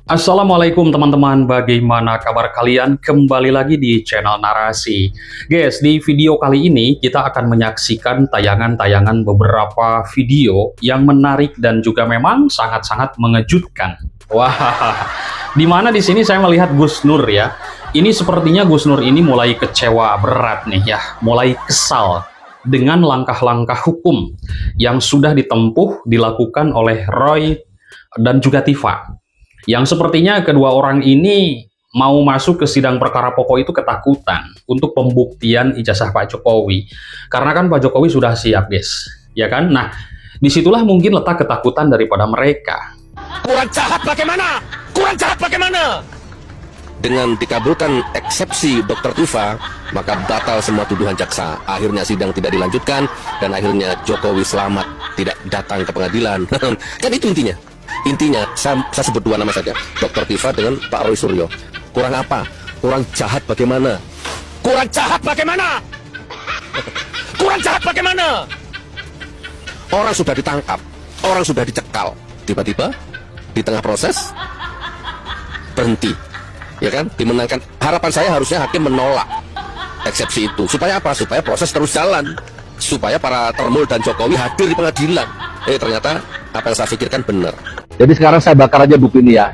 Assalamualaikum teman-teman, bagaimana kabar kalian? Kembali lagi di channel Narasi. Guys, di video kali ini kita akan menyaksikan tayangan-tayangan beberapa video yang menarik dan juga memang sangat-sangat mengejutkan. Wah, dimana di sini saya melihat Gus Nur ya. Ini sepertinya Gus Nur ini mulai kecewa berat nih ya, mulai kesal dengan langkah-langkah hukum yang sudah dilakukan oleh Roy dan juga Tifa. Yang sepertinya kedua orang ini mau masuk ke sidang perkara pokok itu ketakutan untuk pembuktian ijazah Pak Jokowi. Karena kan Pak Jokowi sudah siap, guys. Ya kan? Nah, disitulah mungkin letak ketakutan daripada mereka. Kurang jahat bagaimana? Kurang jahat bagaimana? Dengan dikabulkan eksepsi Dr. Tifa, maka batal semua tuduhan jaksa. Akhirnya sidang tidak dilanjutkan dan akhirnya Jokowi selamat tidak datang ke pengadilan. Kan itu intinya. Intinya, saya sebut dua nama saja, Dr. Tifa dengan Pak Roy Suryo. Kurang apa? Kurang jahat bagaimana? Kurang jahat bagaimana? Kurang jahat bagaimana? Orang sudah ditangkap, orang sudah dicekal, tiba-tiba di tengah proses berhenti, ya kan? Dimenangkan. Harapan saya harusnya hakim menolak eksepsi itu. Supaya apa? Supaya proses terus jalan. Supaya para Termul dan Jokowi hadir di pengadilan. Ternyata apa yang saya pikirkan benar. Jadi sekarang saya bakar aja buku ini ya.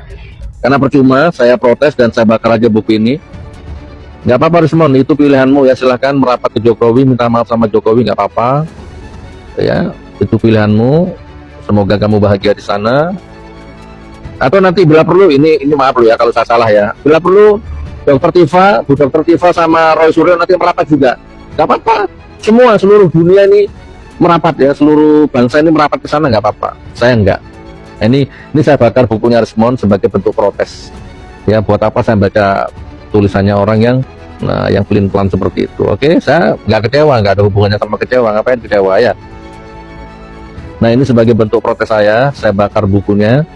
Karena percuma saya protes dan saya bakar aja buku ini. Nggak apa-apa Rismon, itu pilihanmu ya, silahkan merapat ke Jokowi, minta maaf sama Jokowi, nggak apa-apa. Ya, itu pilihanmu. Semoga kamu bahagia di sana. Atau nanti bila perlu, ini maaf loh ya kalau saya salah ya. Bila perlu Dr. Tifa, Bu Dr. Tifa sama Roy Suryo nanti merapat juga. Nggak apa-apa. Semua seluruh dunia ini merapat ya, seluruh bangsa ini merapat ke sana, nggak apa-apa. Saya enggak. Ini saya bakar bukunya Rismon sebagai bentuk protes. Ya, buat apa saya baca tulisannya orang yang pelin-pelan seperti itu. Oke, saya nggak kecewa, nggak ada hubungannya sama kecewa. Ngapain kecewa ya? Nah, ini sebagai bentuk protes saya bakar bukunya.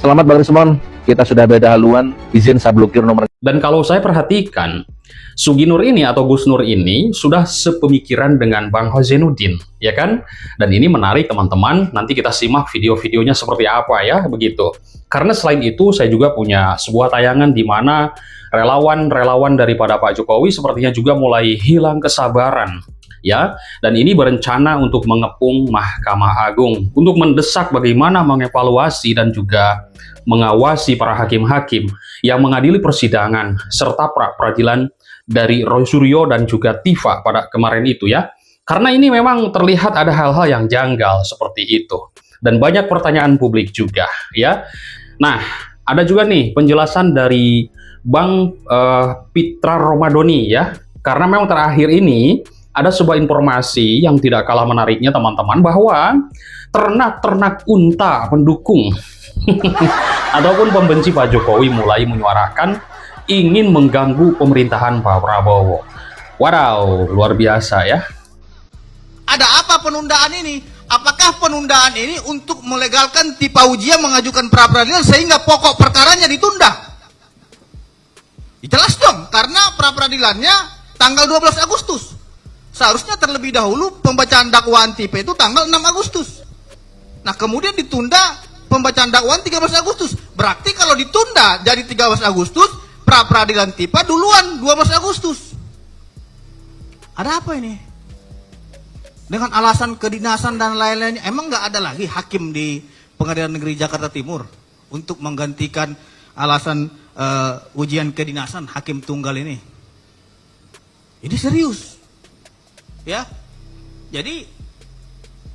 Selamat Bang Rismon, kita sudah beda haluan. Izin saya blokir nomor. Dan kalau saya perhatikan, Sugi Nur ini atau Gus Nur ini sudah sepemikiran dengan Bang Hozenuddin, ya kan? Dan ini menarik teman-teman, nanti kita simak video-videonya seperti apa ya, begitu. Karena selain itu, saya juga punya sebuah tayangan di mana relawan-relawan daripada Pak Jokowi sepertinya juga mulai hilang kesabaran, ya. Dan ini berencana untuk mengepung Mahkamah Agung, untuk mendesak bagaimana mengevaluasi dan juga mengawasi para hakim-hakim yang mengadili persidangan serta pra-peradilan dari Roy Suryo dan juga Tifa pada kemarin itu ya. Karena ini memang terlihat ada hal-hal yang janggal seperti itu. Dan banyak pertanyaan publik juga ya. Nah, ada juga nih penjelasan dari Bang Pitra Romadoni ya. Karena memang terakhir ini ada sebuah informasi yang tidak kalah menariknya teman-teman, bahwa ternak-ternak unta pendukung ataupun pembenci Pak Jokowi mulai menyuarakan ingin mengganggu pemerintahan Pak Prabowo. Wow, luar biasa ya. Ada apa penundaan ini? Apakah penundaan ini untuk melegalkan Tifa Ujia mengajukan pra-peradilan sehingga pokok perkaranya ditunda? Jelas dong, karena pra-peradilannya tanggal 12 Agustus. Seharusnya terlebih dahulu pembacaan dakwaan Tifa itu tanggal 6 Agustus. Nah, kemudian ditunda pembacaan dakwaan 13 Agustus. Berarti kalau ditunda jadi 13 Agustus, pra-peradilan Tifa duluan 12 Agustus. Ada apa ini? Dengan alasan kedinasan dan lain-lainnya, emang nggak ada lagi hakim di Pengadilan Negeri Jakarta Timur untuk menggantikan alasan ujian kedinasan hakim tunggal ini? Ini serius, ya. Jadi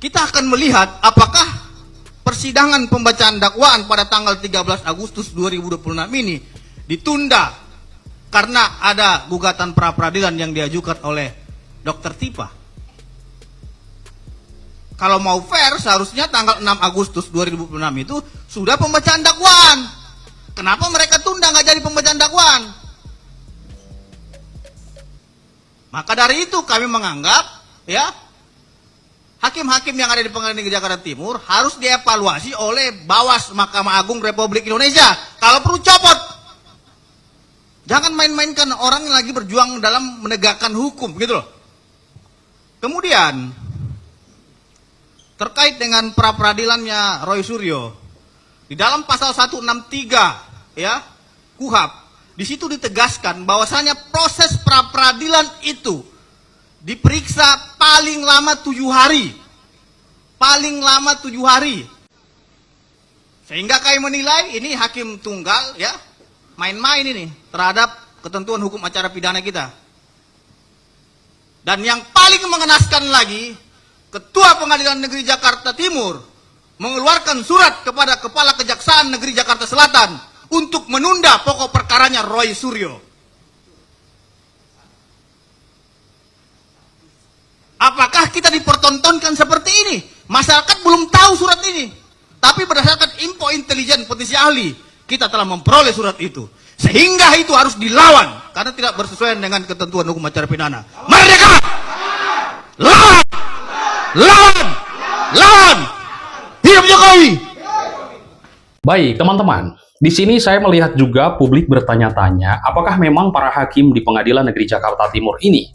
kita akan melihat apakah persidangan pembacaan dakwaan pada tanggal 13 Agustus 2026 ini ditunda karena ada gugatan pra-peradilan yang diajukan oleh Dr. Tifa. Kalau mau fair, seharusnya tanggal 6 Agustus 2026 itu sudah pembacaan dakwaan. Kenapa mereka tunda nggak jadi pembacaan dakwaan? Maka dari itu kami menganggap, ya, hakim-hakim yang ada di Pengadilan Negeri Jakarta Timur harus dievaluasi oleh Bawas Mahkamah Agung Republik Indonesia. Kalau perlu copot. Jangan main-mainkan orang yang lagi berjuang dalam menegakkan hukum, gitu loh. Kemudian terkait dengan pra-peradilannya Roy Suryo, Di dalam pasal 163 ya KUHP, di situ ditegaskan bahwasanya proses pra-peradilan itu diperiksa paling lama 7 hari. Paling lama 7 hari. Sehingga kami menilai ini hakim tunggal ya main-main ini terhadap ketentuan hukum acara pidana kita. Dan yang paling mengenaskan lagi, Ketua Pengadilan Negeri Jakarta Timur mengeluarkan surat kepada Kepala Kejaksaan Negeri Jakarta Selatan untuk menunda pokok perkaranya Roy Suryo. Apakah kita dipertontonkan seperti ini? Masyarakat belum tahu surat ini. Tapi berdasarkan info intelijen potensi ahli, kita telah memperoleh surat itu. Sehingga itu harus dilawan karena tidak bersesuaian dengan ketentuan hukum acara pidana. Merdeka! Lawan! Lawan! Lawan! Hidup Jokowi! Baik, teman-teman. Di sini saya melihat juga publik bertanya-tanya, apakah memang para hakim di Pengadilan Negeri Jakarta Timur ini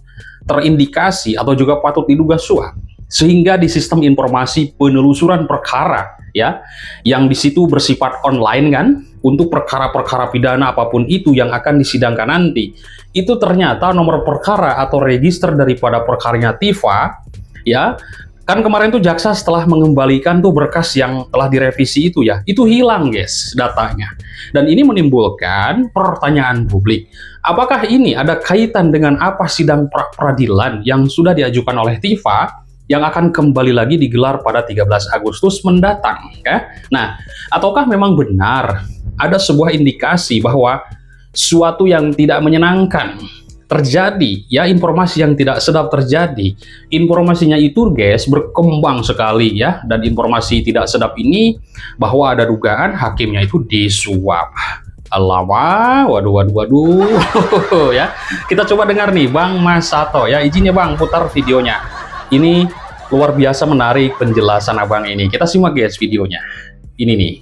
terindikasi atau juga patut diduga suap, sehingga di sistem informasi penelusuran perkara ya, yang di situ bersifat online kan, untuk perkara-perkara pidana apapun itu yang akan disidangkan nanti, itu ternyata nomor perkara atau register daripada perkaranya Tifa ya. Kan kemarin tuh jaksa setelah mengembalikan tuh berkas yang telah direvisi itu ya, itu hilang guys datanya. Dan ini menimbulkan pertanyaan publik. Apakah ini ada kaitan dengan apa sidang pra-peradilan yang sudah diajukan oleh Tifa yang akan kembali lagi digelar pada 13 Agustus mendatang ya? Nah, ataukah memang benar ada sebuah indikasi bahwa suatu yang tidak menyenangkan terjadi ya, informasi yang tidak sedap terjadi. Informasinya itu guys berkembang sekali ya, dan informasi tidak sedap ini bahwa ada dugaan hakimnya itu disuap. Alamak, waduh ya. Kita coba dengar nih Bang Mas Sato ya, izinnya Bang putar videonya. Ini luar biasa menarik penjelasan Abang ini. Kita simak guys videonya. Ini nih.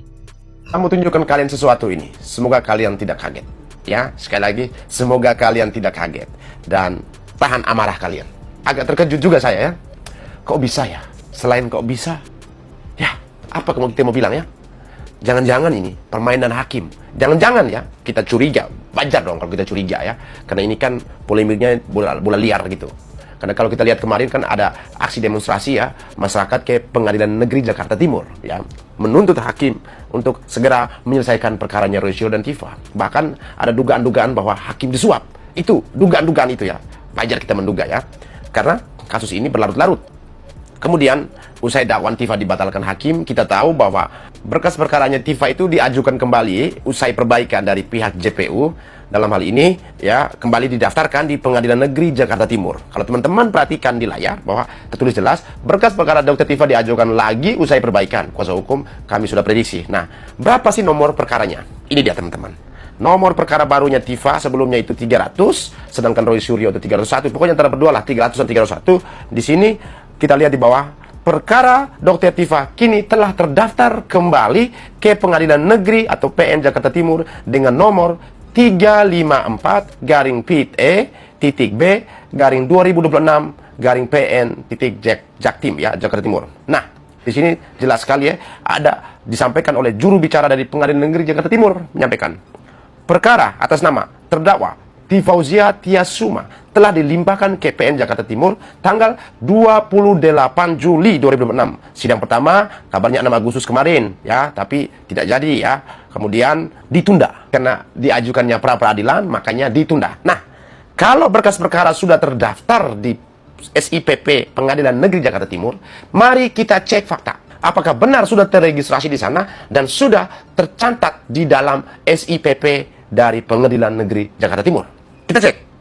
Kamu tunjukkan kalian sesuatu ini. Semoga kalian tidak kaget. Ya, sekali lagi, semoga kalian tidak kaget dan tahan amarah kalian. Agak terkejut juga saya ya. Kok bisa ya? Selain kok bisa, ya apa kita mau bilang ya? Jangan-jangan ini permainan hakim. Jangan-jangan ya kita curiga. Wajar dong kalau kita curiga ya. Karena ini kan polemiknya bola liar gitu. Karena kalau kita lihat kemarin kan ada aksi demonstrasi ya, masyarakat ke Pengadilan Negeri Jakarta Timur ya, menuntut hakim untuk segera menyelesaikan perkaranya Roy Suryo dan Tifa. Bahkan ada dugaan-dugaan bahwa hakim disuap. Itu dugaan-dugaan itu ya. Wajar kita menduga ya. Karena kasus ini berlarut-larut. Kemudian usai dakwaan Tifa dibatalkan hakim, kita tahu bahwa berkas perkaranya Tifa itu diajukan kembali usai perbaikan dari pihak JPU. Dalam hal ini ya kembali didaftarkan di Pengadilan Negeri Jakarta Timur. Kalau teman-teman perhatikan di layar bahwa tertulis jelas berkas perkara Dr. Tifa diajukan lagi usai perbaikan. Kuasa hukum kami sudah prediksi. Nah, berapa sih nomor perkaranya? Ini dia teman-teman. Nomor perkara barunya Tifa sebelumnya itu 300, sedangkan Roy Suryo itu 301. Pokoknya antara berdua lah 300 dan 301. Di sini kita lihat di bawah, perkara Dr. Tifa kini telah terdaftar kembali ke Pengadilan Negeri atau PN Jakarta Timur dengan nomor 354-B-2026-PN-Jaktim ya, Jakarta Timur. Nah, di sini jelas sekali ya, ada disampaikan oleh juru bicara dari Pengadilan Negeri Jakarta Timur menyampaikan perkara atas nama terdakwa Tifauzia Tiasuma telah dilimpahkan ke PN Jakarta Timur tanggal 28 Juli 2026. Sidang pertama kabarnya 6 Agustus kemarin ya, tapi tidak jadi ya. Kemudian ditunda karena diajukannya pra peradilan, makanya ditunda. Nah, kalau berkas perkara sudah terdaftar di SIPP Pengadilan Negeri Jakarta Timur, mari kita cek fakta. Apakah benar sudah terregistrasi di sana dan sudah tercatat di dalam SIPP dari Pengadilan Negeri Jakarta Timur? Kita cek.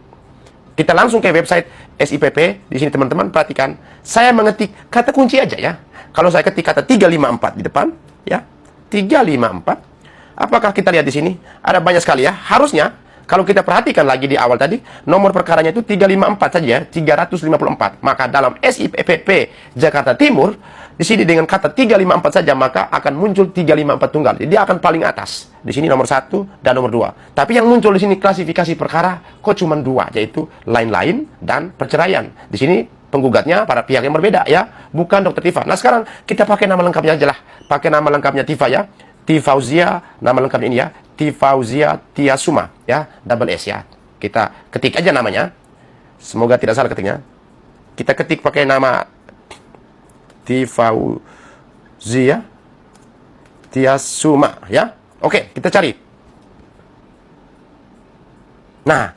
Kita langsung ke website SIPP. Di sini teman-teman perhatikan, saya mengetik kata kunci aja ya. Kalau saya ketik kata 354 di depan, ya 354. Apakah kita lihat di sini? Ada banyak sekali ya. Harusnya kalau kita perhatikan lagi di awal tadi, nomor perkaranya itu 354 saja, 354. Maka dalam SIPP Jakarta Timur, di sini dengan kata 354 saja, maka akan muncul 354 tunggal. Jadi dia akan paling atas. Di sini nomor 1 dan nomor 2. Tapi yang muncul di sini klasifikasi perkara kok cuma 2, yaitu lain-lain dan perceraian. Di sini penggugatnya para pihak yang berbeda ya, bukan Dr. Tifa. Nah, sekarang kita pakai nama lengkapnya aja lah. Pakai nama lengkapnya Tifa ya. Tifauzia, nama lengkapnya ini ya, Tifauzia Tiasuma, ya, double S ya. Kita ketik aja namanya. Semoga tidak salah ketiknya. Kita ketik pakai nama Tifauzia Tiasuma, ya. Oke, kita cari. Nah,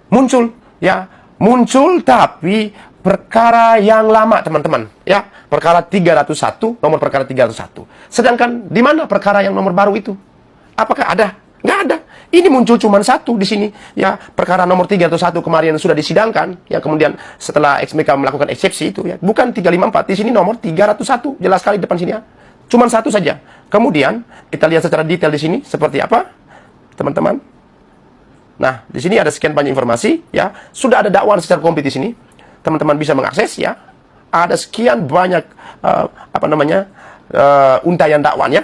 muncul, ya, muncul tapi perkara yang lama, teman-teman, ya, perkara 301, nomor perkara 301. Sedangkan di mana perkara yang nomor baru itu? Apakah ada? Nggak ada. Ini muncul cuma satu di sini, ya, perkara nomor 301 kemarin sudah disidangkan, ya, kemudian setelah XMK melakukan eksepsi itu, ya, bukan 354, di sini nomor 301, jelas sekali depan sini, ya, cuma satu saja. Kemudian kita lihat secara detail di sini seperti apa, teman-teman. Nah, di sini ada sekian banyak informasi, ya, sudah ada dakwaan secara komplit di sini, teman-teman bisa mengakses, ya, ada sekian banyak untayan dakwaannya,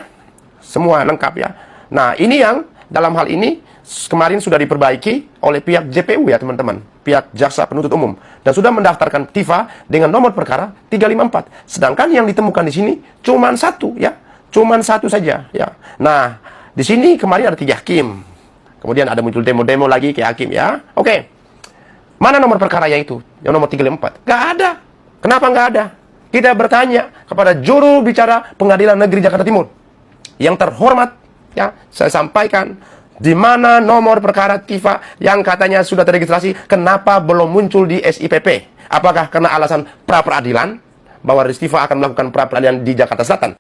semua lengkap, ya. Nah, ini yang dalam hal ini kemarin sudah diperbaiki oleh pihak JPU, ya, teman-teman, pihak jaksa penuntut umum, dan sudah mendaftarkan Tifa dengan nomor perkara 354. Sedangkan yang ditemukan di sini cuma satu, ya, cuma satu saja, ya. Nah, di sini kemarin ada 3 hakim, kemudian ada muncul demo-demo lagi ke hakim, ya. Oke, mana nomor perkara yang itu, yang nomor 354? Nggak ada. Kenapa nggak ada? Kita bertanya kepada juru bicara Pengadilan Negeri Jakarta Timur yang terhormat, ya, saya sampaikan, di mana nomor perkara Tifa yang katanya sudah terregistrasi, kenapa belum muncul di SIPP? Apakah karena alasan pra-peradilan, bahwa Tifa akan melakukan pra-peradilan di Jakarta Selatan?